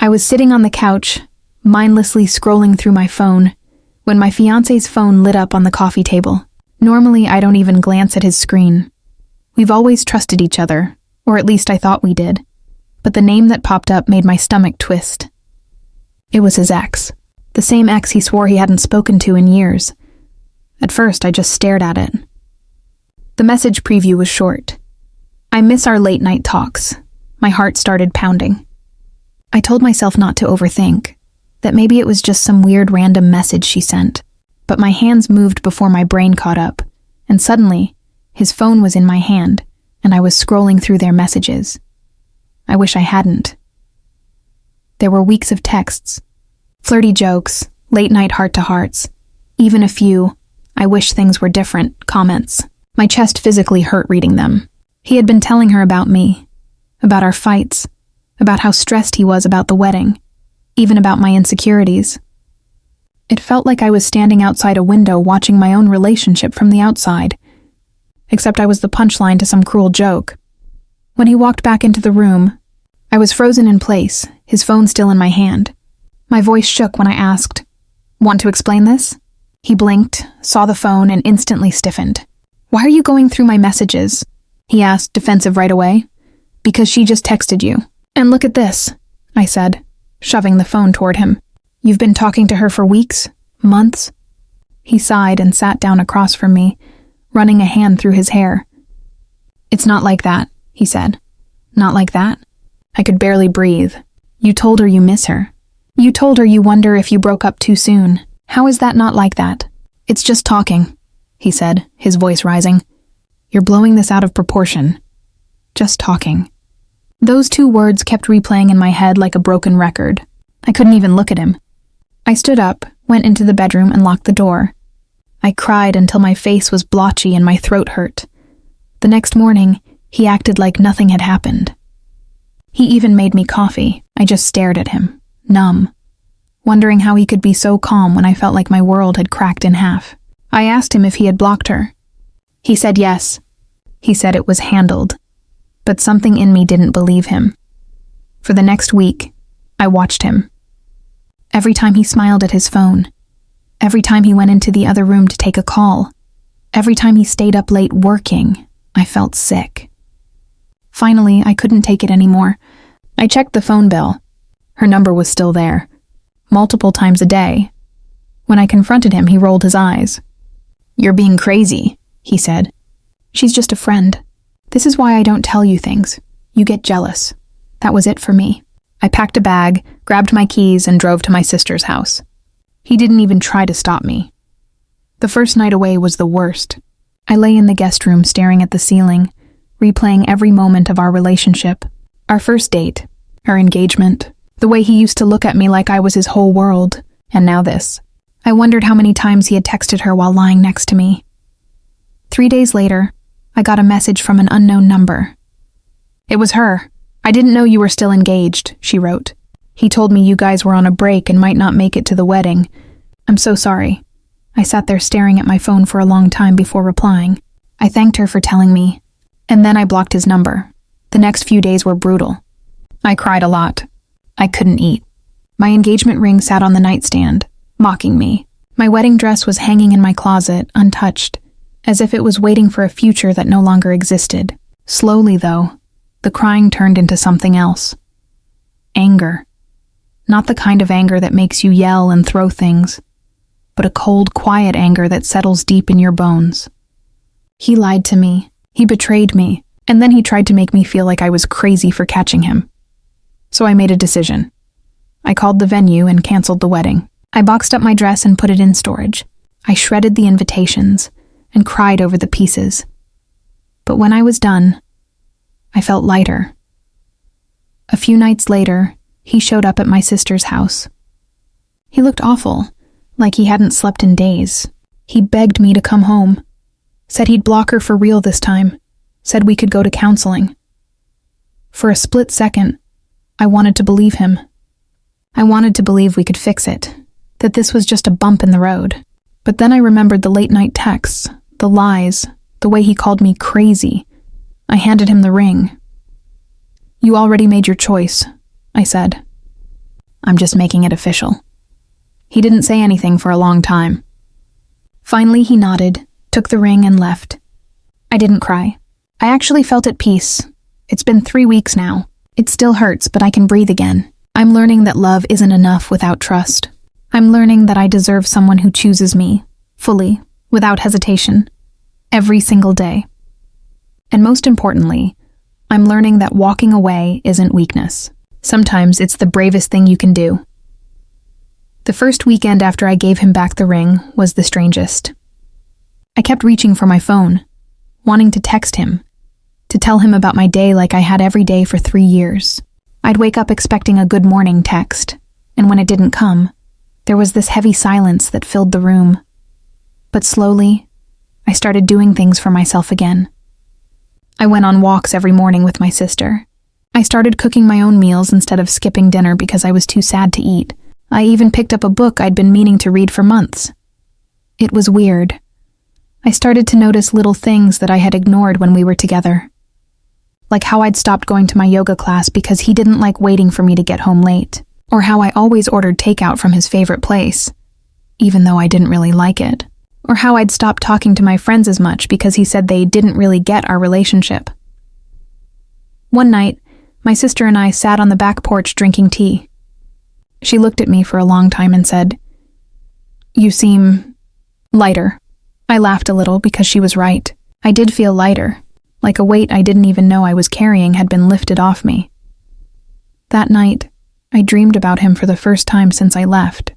I was sitting on the couch, mindlessly scrolling through my phone, when my fiancé's phone lit up on the coffee table. Normally, I don't even glance at his screen. We've always trusted each other, or at least I thought we did. But the name that popped up made my stomach twist. It was his ex. The same ex he swore he hadn't spoken to in years. At first, I just stared at it. The message preview was short. I miss our late-night talks. My heart started pounding. I told myself not to overthink, that maybe it was just some weird random message she sent. But my hands moved before my brain caught up, and suddenly, his phone was in my hand, and I was scrolling through their messages. I wish I hadn't. There were weeks of texts, flirty jokes, late-night heart-to-hearts, even a few, "I wish things were different," comments. My chest physically hurt reading them. He had been telling her about me, about our fights, about how stressed he was about the wedding, even about my insecurities. It felt like I was standing outside a window watching my own relationship from the outside, except I was the punchline to some cruel joke. When he walked back into the room, I was frozen in place, his phone still in my hand. My voice shook when I asked, "Want to explain this?" He blinked, saw the phone, and instantly stiffened. "Why are you going through my messages?" he asked, defensive right away. "Because she just texted you." "And look at this," I said, shoving the phone toward him. "You've been talking to her for weeks? Months?" He sighed and sat down across from me, running a hand through his hair. "It's not like that," he said. "Not like that?" I could barely breathe. "You told her you miss her. You told her you wonder if you broke up too soon. How is that not like that?" "It's just talking," he said, his voice rising. "You're blowing this out of proportion. Just talking." Those two words kept replaying in my head like a broken record. I couldn't even look at him. I stood up, went into the bedroom, and locked the door. I cried until my face was blotchy and my throat hurt. The next morning, he acted like nothing had happened. He even made me coffee. I just stared at him, numb, wondering how he could be so calm when I felt like my world had cracked in half. I asked him if he had blocked her. He said yes. He said it was handled. But something in me didn't believe him. For the next week, I watched him. Every time he smiled at his phone, every time he went into the other room to take a call, every time he stayed up late working, I felt sick. Finally, I couldn't take it anymore. I checked the phone bill. Her number was still there, multiple times a day. When I confronted him, he rolled his eyes. "You're being crazy," he said. "She's just a friend. This is why I don't tell you things. You get jealous." That was it for me. I packed a bag, grabbed my keys, and drove to my sister's house. He didn't even try to stop me. The first night away was the worst. I lay in the guest room staring at the ceiling, replaying every moment of our relationship. Our first date, our engagement, the way he used to look at me like I was his whole world, and now this. I wondered how many times he had texted her while lying next to me. 3 days later, I got a message from an unknown number. "It was her. I didn't know you were still engaged," she wrote. "He told me you guys were on a break and might not make it to the wedding. I'm so sorry." I sat there staring at my phone for a long time before replying. I thanked her for telling me, and then I blocked his number. The next few days were brutal. I cried a lot. I couldn't eat. My engagement ring sat on the nightstand, mocking me. My wedding dress was hanging in my closet, untouched, as if it was waiting for a future that no longer existed. Slowly, though, the crying turned into something else. Anger. Not the kind of anger that makes you yell and throw things, but a cold, quiet anger that settles deep in your bones. He lied to me. He betrayed me. And then he tried to make me feel like I was crazy for catching him. So I made a decision. I called the venue and canceled the wedding. I boxed up my dress and put it in storage. I shredded the invitations and cried over the pieces. But when I was done, I felt lighter. A few nights later, he showed up at my sister's house. He looked awful, like he hadn't slept in days. He begged me to come home, said he'd block her for real this time, said we could go to counseling. For a split second, I wanted to believe him. I wanted to believe we could fix it, that this was just a bump in the road. But then I remembered the late-night texts, the lies, the way he called me crazy. I handed him the ring. "You already made your choice," I said. I'm just making it official." He didn't say anything for a long time. Finally, he nodded, took the ring, and left. I didn't cry. I actually felt at peace. It's been 3 weeks now. It still hurts, but I can breathe again. I'm learning that love isn't enough without trust. I'm learning that I deserve someone who chooses me, fully, without hesitation, every single day. And most importantly, I'm learning that walking away isn't weakness. Sometimes it's the bravest thing you can do. The first weekend after I gave him back the ring was the strangest. I kept reaching for my phone, wanting to text him, to tell him about my day like I had every day for 3 years. I'd wake up expecting a good morning text, and when it didn't come, there was this heavy silence that filled the room. But slowly, I started doing things for myself again. I went on walks every morning with my sister. I started cooking my own meals instead of skipping dinner because I was too sad to eat. I even picked up a book I'd been meaning to read for months. It was weird. I started to notice little things that I had ignored when we were together. Like how I'd stopped going to my yoga class because he didn't like waiting for me to get home late, or how I always ordered takeout from his favorite place, even though I didn't really like it, or how I'd stopped talking to my friends as much because he said they didn't really get our relationship. One night, my sister and I sat on the back porch drinking tea. She looked at me for a long time and said, "You seem lighter." I laughed a little because she was right. I did feel lighter, like a weight I didn't even know I was carrying had been lifted off me. That night, I dreamed about him for the first time since I left.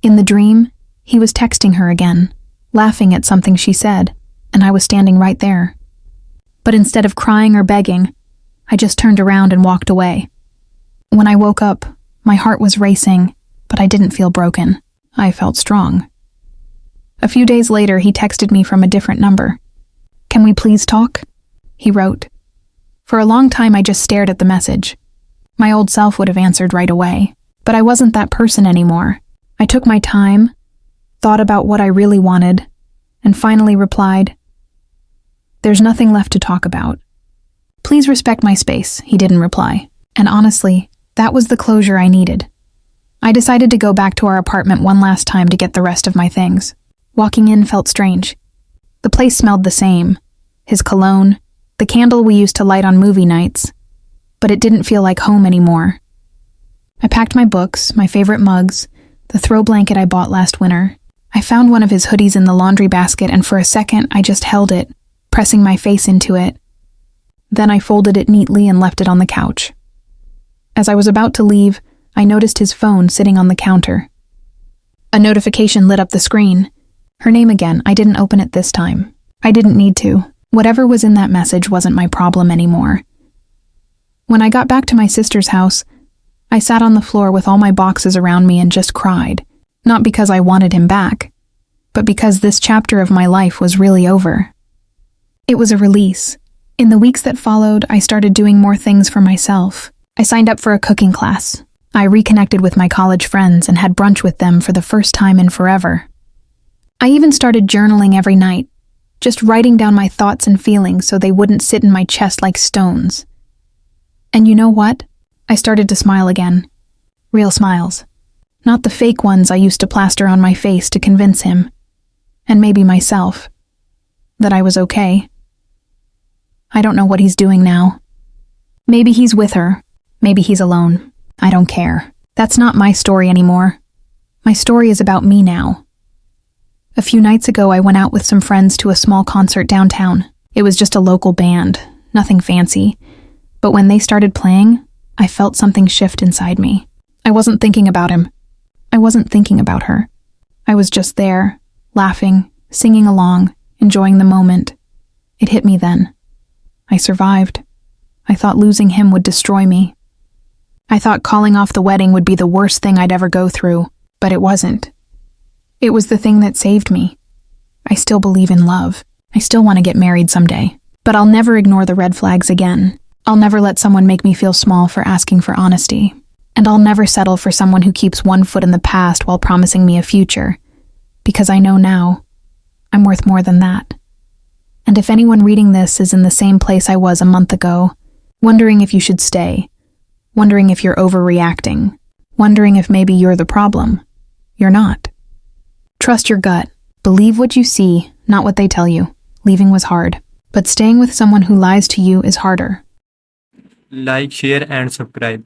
In the dream, he was texting her again, laughing at something she said, and I was standing right there. But instead of crying or begging, I just turned around and walked away. When I woke up, my heart was racing, but I didn't feel broken. I felt strong. A few days later, he texted me from a different number. "Can we please talk?" he wrote. For a long time, I just stared at the message. My old self would have answered right away, but I wasn't that person anymore. I took my time, thought about what I really wanted, and finally replied, "There's nothing left to talk about. Please respect my space," he didn't reply. And honestly, that was the closure I needed. I decided to go back to our apartment one last time to get the rest of my things. Walking in felt strange. The place smelled the same, his cologne, the candle we used to light on movie nights, but it didn't feel like home anymore. I packed my books, my favorite mugs, the throw blanket I bought last winter. I found one of his hoodies in the laundry basket, and for a second I just held it, pressing my face into it. Then I folded it neatly and left it on the couch. As I was about to leave, I noticed his phone sitting on the counter. A notification lit up the screen. Her name again. I didn't open it this time. I didn't need to. Whatever was in that message wasn't my problem anymore. When I got back to my sister's house, I sat on the floor with all my boxes around me and just cried. Not because I wanted him back, but because this chapter of my life was really over. It was a release. In the weeks that followed, I started doing more things for myself. I signed up for a cooking class. I reconnected with my college friends and had brunch with them for the first time in forever. I even started journaling every night, just writing down my thoughts and feelings so they wouldn't sit in my chest like stones. And you know what? I started to smile again. Real smiles. Not the fake ones I used to plaster on my face to convince him, and maybe myself, that I was okay. I don't know what he's doing now. Maybe he's with her. Maybe he's alone. I don't care. That's not my story anymore. My story is about me now. A few nights ago, I went out with some friends to a small concert downtown. It was just a local band, nothing fancy. But when they started playing, I felt something shift inside me. I wasn't thinking about him. I wasn't thinking about her. I was just there, laughing, singing along, enjoying the moment. It hit me then. I survived. I thought losing him would destroy me. I thought calling off the wedding would be the worst thing I'd ever go through, but it wasn't. It was the thing that saved me. I still believe in love. I still want to get married someday. But I'll never ignore the red flags again. I'll never let someone make me feel small for asking for honesty. And I'll never settle for someone who keeps one foot in the past while promising me a future. Because I know now, I'm worth more than that. And if anyone reading this is in the same place I was a month ago, wondering if you should stay, wondering if you're overreacting, wondering if maybe you're the problem. You're not. Trust your gut. Believe what you see, not what they tell you. Leaving was hard, but staying with someone who lies to you is harder. Like, share, and subscribe.